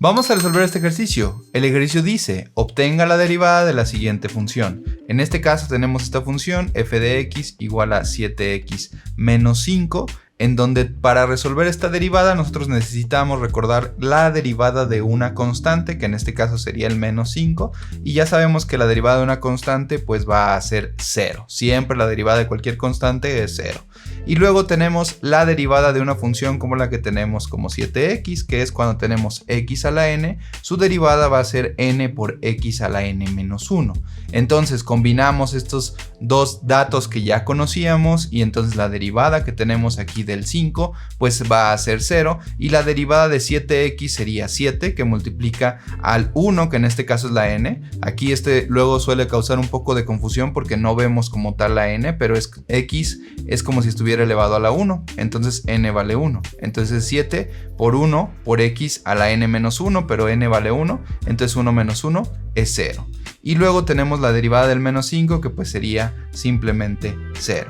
Vamos a resolver este ejercicio. El ejercicio dice, obtenga la derivada de la siguiente función. En este caso tenemos esta función f de x igual a 7x menos 5, en donde para resolver esta derivada nosotros necesitamos recordar la derivada de una constante, que en este caso sería el menos 5, y ya sabemos que la derivada de una constante pues va a ser 0. Siempre la derivada de cualquier constante es 0. Y luego tenemos la derivada de una función como la que tenemos como 7x, que es cuando tenemos x a la n, su derivada va a ser n por x a la n menos 1. Entonces combinamos estos dos datos que ya conocíamos y entonces la derivada que tenemos aquí del 5 pues va a ser 0 y la derivada de 7x sería 7 que multiplica al 1 que en este caso es la n. Aquí luego suele causar un poco de confusión porque no vemos como tal la n, pero x es como si estuviera elevado a la 1, entonces n vale 1. Entonces 7 por 1 por x a la n menos 1, pero n vale 1, entonces 1 menos 1 es 0. Y luego tenemos la derivada del menos 5 que pues sería simplemente 0.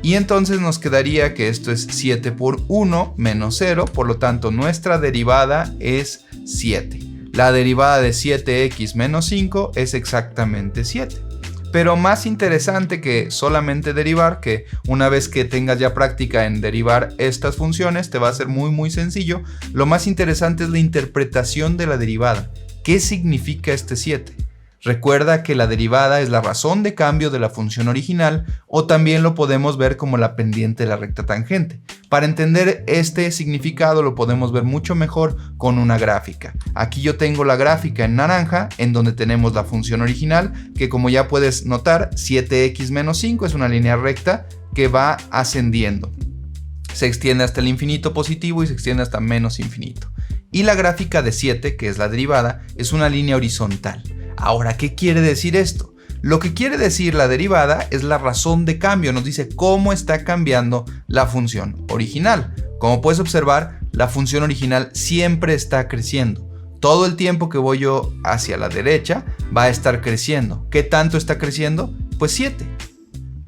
Y entonces nos quedaría que esto es 7 por 1 menos 0, por lo tanto nuestra derivada es 7. La derivada de 7x menos 5 es exactamente 7. Pero más interesante que solamente derivar, que una vez que tengas ya práctica en derivar estas funciones te va a ser muy sencillo, lo más interesante es la interpretación de la derivada. ¿Qué significa este 7? Recuerda que la derivada es la razón de cambio de la función original o también lo podemos ver como la pendiente de la recta tangente. Para entender este significado lo podemos ver mucho mejor con una gráfica. Aquí yo tengo la gráfica en naranja en donde tenemos la función original que como ya puedes notar 7x menos 5 es una línea recta que va ascendiendo. Se extiende hasta el infinito positivo y se extiende hasta menos infinito. Y la gráfica de 7, que es la derivada, es una línea horizontal. Ahora, ¿qué quiere decir esto? Lo que quiere decir la derivada es la razón de cambio, nos dice cómo está cambiando la función original. Como puedes observar, la función original siempre está creciendo. Todo el tiempo que voy yo hacia la derecha va a estar creciendo. ¿Qué tanto está creciendo? Pues 7.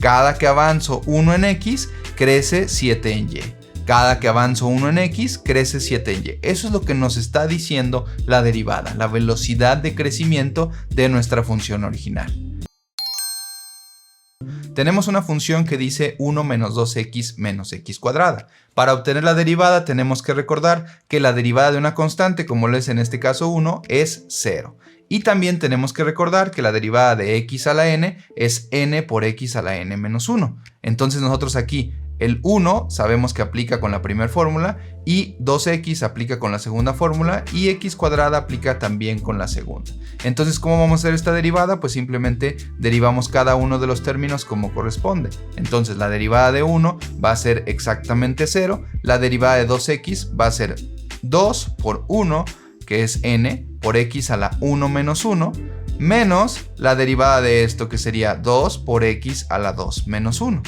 Cada que avanzo 1 en x, crece 7 en y. Cada que avanzo 1 en x, crece 7 en y. Eso es lo que nos está diciendo la derivada, la velocidad de crecimiento de nuestra función original. Tenemos una función que dice 1 menos 2x menos x cuadrada. Para obtener la derivada tenemos que recordar que la derivada de una constante, como lo es en este caso 1, es 0. Y también tenemos que recordar que la derivada de x a la n es n por x a la n menos 1. Entonces nosotros aquí el 1 sabemos que aplica con la primera fórmula y 2x aplica con la segunda fórmula y x cuadrada aplica también con la segunda. Entonces, ¿cómo vamos a hacer esta derivada? Pues simplemente derivamos cada uno de los términos como corresponde. Entonces, la derivada de 1 va a ser exactamente 0, la derivada de 2x va a ser 2 por 1, que es n por x a la 1 menos 1, menos la derivada de esto que sería 2 por x a la 2 menos 1.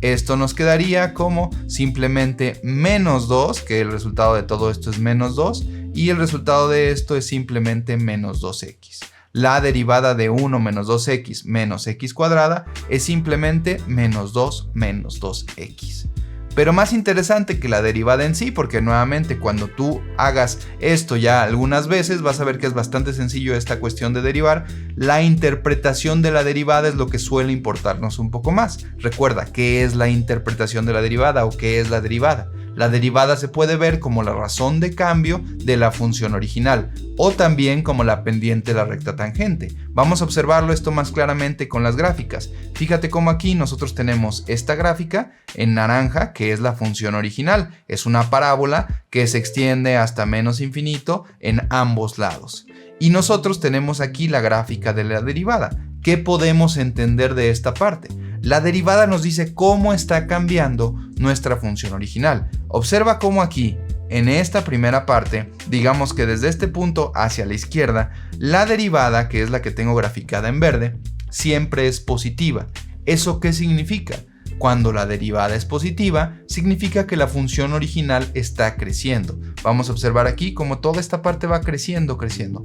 Esto nos quedaría como simplemente menos 2, que el resultado de todo esto es menos 2, y el resultado de esto es simplemente menos 2x. La derivada de 1 menos 2x menos x cuadrada es simplemente menos 2 menos 2x. Pero más interesante que la derivada en sí, porque nuevamente cuando tú hagas esto ya algunas veces vas a ver que es bastante sencillo esta cuestión de derivar. La interpretación de la derivada es lo que suele importarnos un poco más. Recuerda, ¿qué es la interpretación de la derivada o qué es la derivada? La derivada se puede ver como la razón de cambio de la función original o también como la pendiente de la recta tangente. Vamos a observarlo esto más claramente con las gráficas. Fíjate cómo aquí nosotros tenemos esta gráfica en naranja que es la función original. Es una parábola que se extiende hasta menos infinito en ambos lados. Y nosotros tenemos aquí la gráfica de la derivada. ¿Qué podemos entender de esta parte? La derivada nos dice cómo está cambiando nuestra función original. Observa cómo aquí, en esta primera parte, digamos que desde este punto hacia la izquierda, la derivada, que es la que tengo graficada en verde, siempre es positiva. ¿Eso qué significa? Cuando la derivada es positiva, significa que la función original está creciendo. Vamos a observar aquí cómo toda esta parte va creciendo.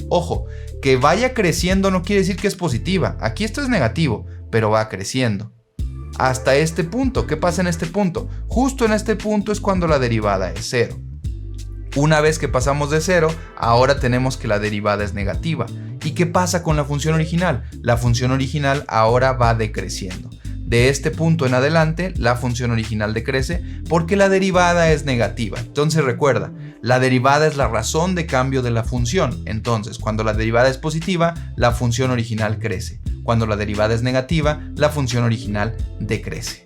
Ojo, que vaya creciendo no quiere decir que es positiva. Aquí esto es negativo, pero va creciendo. Hasta este punto, ¿qué pasa en este punto? Justo en este punto es cuando la derivada es 0. Una vez que pasamos de 0, ahora tenemos que la derivada es negativa. ¿Y qué pasa con la función original? La función original ahora va decreciendo. De este punto en adelante, la función original decrece porque la derivada es negativa. Entonces recuerda, la derivada es la razón de cambio de la función. Entonces, cuando la derivada es positiva, la función original crece. Cuando la derivada es negativa, la función original decrece.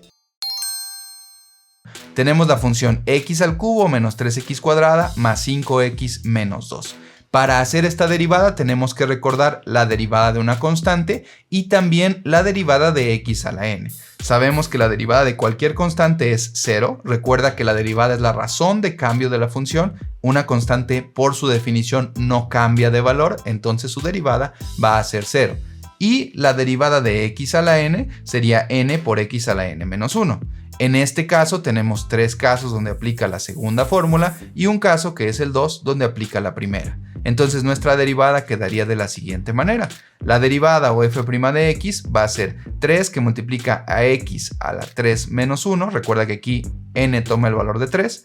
Tenemos la función x al cubo menos 3x cuadrada más 5x menos 2. Para hacer esta derivada tenemos que recordar la derivada de una constante y también la derivada de x a la n. Sabemos que la derivada de cualquier constante es 0. Recuerda que la derivada es la razón de cambio de la función. Una constante por su definición no cambia de valor, entonces su derivada va a ser 0. Y la derivada de x a la n sería n por x a la n menos 1. En este caso tenemos 3 casos donde aplica la segunda fórmula y un caso que es el 2 donde aplica la primera. Entonces nuestra derivada quedaría de la siguiente manera. La derivada o f' de x va a ser 3 que multiplica a x a la 3 menos 1. Recuerda que aquí n toma el valor de 3.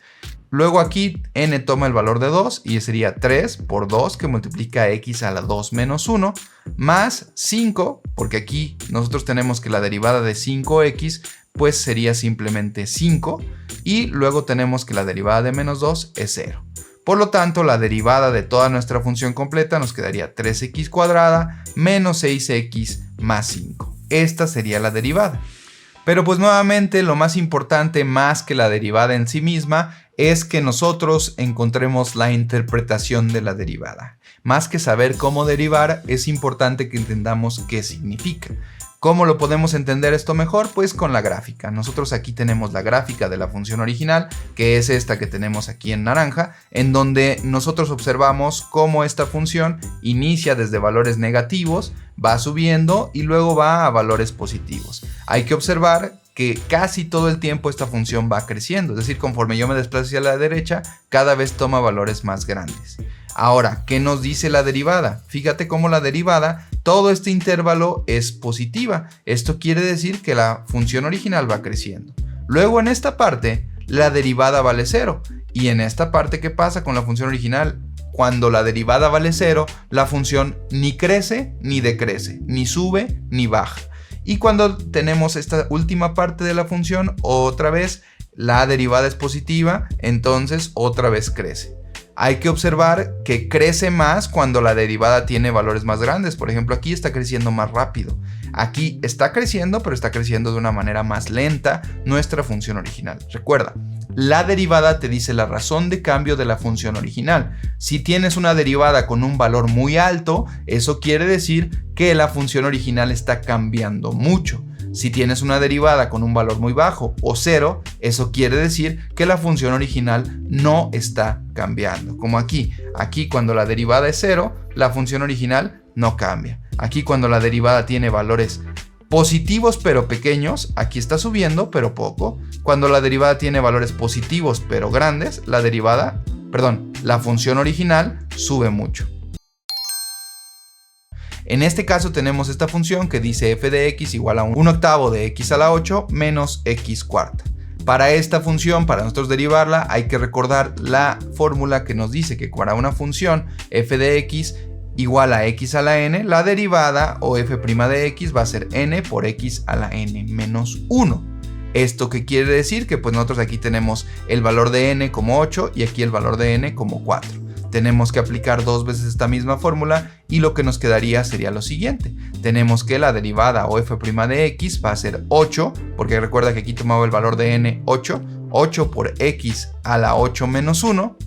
Luego aquí n toma el valor de 2 y sería 3 por 2 que multiplica a x a la 2 menos 1 más 5, porque aquí nosotros tenemos que la derivada de 5x pues sería simplemente 5 y luego tenemos que la derivada de menos 2 es 0. Por lo tanto, la derivada de toda nuestra función completa nos quedaría 3x cuadrada menos 6x más 5. Esta sería la derivada. Pero pues nuevamente lo más importante más que la derivada en sí misma es que nosotros encontremos la interpretación de la derivada. Más que saber cómo derivar, es importante que entendamos qué significa. ¿Cómo lo podemos entender esto mejor? Pues con la gráfica. Nosotros aquí tenemos la gráfica de la función original, que es esta que tenemos aquí en naranja, en donde nosotros observamos cómo esta función inicia desde valores negativos, va subiendo y luego va a valores positivos. Hay que observar que casi todo el tiempo esta función va creciendo, es decir, conforme yo me desplazo hacia la derecha, cada vez toma valores más grandes. Ahora, ¿qué nos dice la derivada? Fíjate cómo la derivada, todo este intervalo es positiva. Esto quiere decir que la función original va creciendo. Luego en esta parte, la derivada vale 0. Y en esta parte, ¿qué pasa con la función original? Cuando la derivada vale 0, la función ni crece ni decrece, ni sube ni baja. Y cuando tenemos esta última parte de la función, otra vez la derivada es positiva, entonces otra vez crece. Hay que observar que crece más cuando la derivada tiene valores más grandes. Por ejemplo, aquí está creciendo más rápido. Aquí está creciendo, pero está creciendo de una manera más lenta nuestra función original. Recuerda, la derivada te dice la razón de cambio de la función original. Si tienes una derivada con un valor muy alto, eso quiere decir que la función original está cambiando mucho. Si tienes una derivada con un valor muy bajo o 0, eso quiere decir que la función original no está cambiando. Como aquí. Aquí cuando la derivada es 0, la función original no cambia. Aquí cuando la derivada tiene valores positivos pero pequeños, aquí está subiendo pero poco. Cuando la derivada tiene valores positivos pero grandes, la función original sube mucho. En este caso tenemos esta función que dice f de x igual a 1/8 de x a la 8 menos x cuarta. Para esta función, para nosotros derivarla, hay que recordar la fórmula que nos dice que para una función f de x igual a x a la n, la derivada o f' de x va a ser n por x a la n menos 1. ¿Esto qué quiere decir? Que pues nosotros aquí tenemos el valor de n como 8 y aquí el valor de n como 4. Tenemos que aplicar 2 veces esta misma fórmula y lo que nos quedaría sería lo siguiente. Tenemos que la derivada o f' de x va a ser 8, porque recuerda que aquí tomaba el valor de n 8, 8 por x a la 8 menos 1,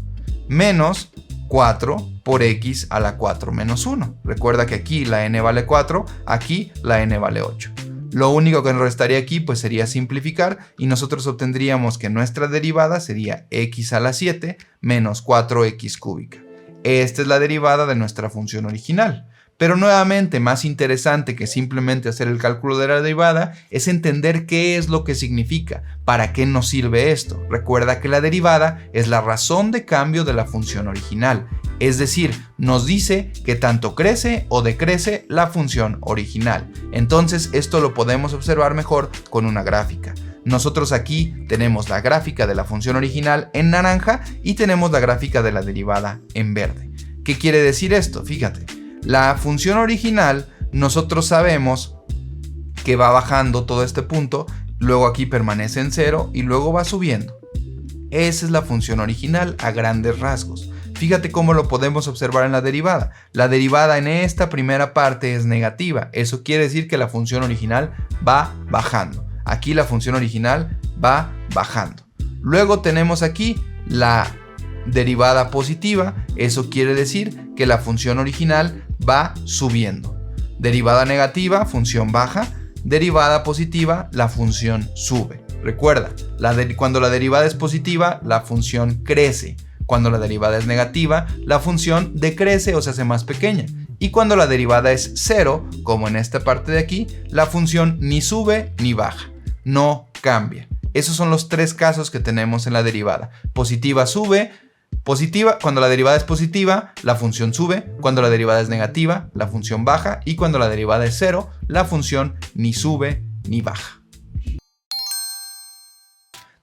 menos 4 por x a la 4 menos 1. Recuerda que aquí la n vale 4, aquí la n vale 8. Lo único que nos restaría aquí pues sería simplificar y nosotros obtendríamos que nuestra derivada sería x a la 7 menos 4x cúbica. Esta es la derivada de nuestra función original. Pero nuevamente, más interesante que simplemente hacer el cálculo de la derivada es entender qué es lo que significa, para qué nos sirve esto. Recuerda que la derivada es la razón de cambio de la función original, es decir, nos dice que tanto crece o decrece la función original. Entonces esto lo podemos observar mejor con una gráfica. Nosotros aquí tenemos la gráfica de la función original en naranja y tenemos la gráfica de la derivada en verde. ¿Qué quiere decir esto? Fíjate, la función original nosotros sabemos que va bajando todo este punto, luego aquí permanece en 0 y luego va subiendo. Esa es la función original a grandes rasgos. Fíjate cómo lo podemos observar en la derivada. La derivada en esta primera parte es negativa. Eso quiere decir que la función original va bajando. Aquí la función original va bajando. Luego tenemos aquí la derivada positiva. Eso quiere decir que la función original va subiendo. Derivada negativa, función baja. Derivada positiva, la función sube. Recuerda, cuando la derivada es positiva, la función crece. Cuando la derivada es negativa, la función decrece o se hace más pequeña. Y cuando la derivada es 0, como en esta parte de aquí, la función ni sube ni baja. No cambia. Esos son los tres casos que tenemos en la derivada. Positiva sube. Cuando la derivada es positiva, la función sube. Cuando la derivada es negativa, la función baja. Y cuando la derivada es 0, la función ni sube ni baja.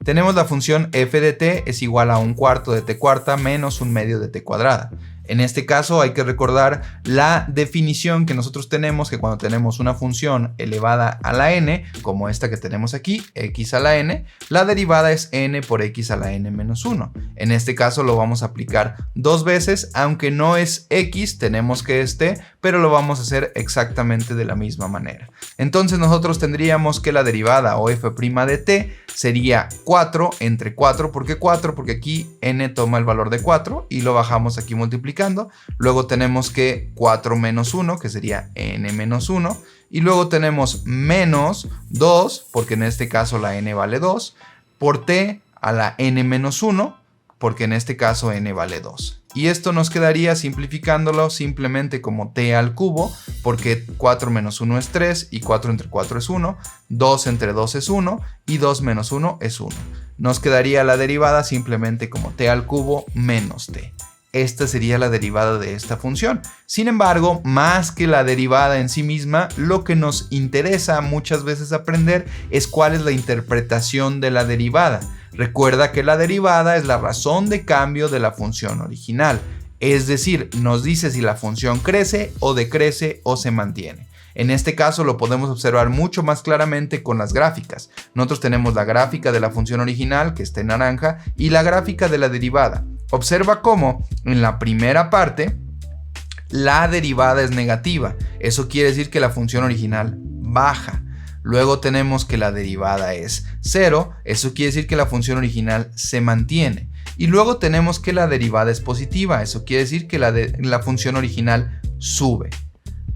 Tenemos la función f de t es igual a 1/4 de t cuarta menos 1/2 de t cuadrada. En este caso hay que recordar la definición que nosotros tenemos, que cuando tenemos una función elevada a la n, como esta que tenemos aquí, x a la n, la derivada es n por x a la n menos 1. En este caso lo vamos a aplicar dos veces, aunque no es x, tenemos que es t, pero lo vamos a hacer exactamente de la misma manera. Entonces nosotros tendríamos que la derivada o f' de t sería 4 entre 4. ¿Por qué 4? Porque aquí n toma el valor de 4 y lo bajamos aquí multiplicando. Luego tenemos que 4 menos 1, que sería n menos 1. Y luego tenemos menos 2, porque en este caso la n vale 2, por t a la n menos 1, porque en este caso n vale 2. Y esto nos quedaría simplificándolo simplemente como t al cubo, porque 4 menos 1 es 3 y 4 entre 4 es 1, 2 entre 2 es 1 y 2 menos 1 es 1. Nos quedaría la derivada simplemente como t al cubo menos t. Esta sería la derivada de esta función. Sin embargo, más que la derivada en sí misma, lo que nos interesa muchas veces aprender es cuál es la interpretación de la derivada. Recuerda que la derivada es la razón de cambio de la función original. Es decir, nos dice si la función crece o decrece o se mantiene. En este caso lo podemos observar mucho más claramente con las gráficas. Nosotros tenemos la gráfica de la función original, que está en naranja, y la gráfica de la derivada. Observa cómo en la primera parte la derivada es negativa. Eso quiere decir que la función original baja. Luego tenemos que la derivada es 0. Eso quiere decir que la función original se mantiene. Y luego tenemos que la derivada es positiva. Eso quiere decir que la función original sube.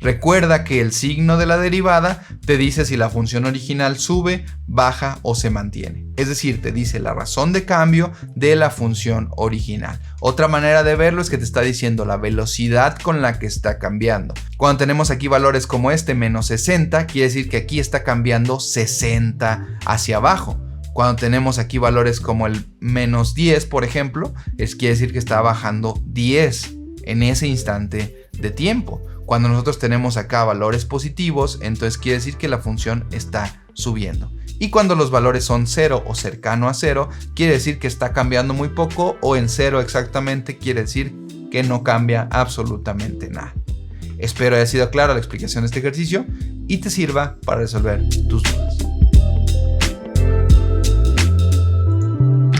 Recuerda que el signo de la derivada te dice si la función original sube, baja o se mantiene. Es decir, te dice la razón de cambio de la función original. Otra manera de verlo es que te está diciendo la velocidad con la que está cambiando. Cuando tenemos aquí valores como este, menos 60, quiere decir que aquí está cambiando 60 hacia abajo. Cuando tenemos aquí valores como el menos 10, por ejemplo, quiere decir que está bajando 10 en ese instante de tiempo. Cuando nosotros tenemos acá valores positivos, entonces quiere decir que la función está subiendo. Y cuando los valores son 0 o cercano a 0, quiere decir que está cambiando muy poco, o en 0 exactamente quiere decir que no cambia absolutamente nada. Espero haya sido clara la explicación de este ejercicio y te sirva para resolver tus dudas.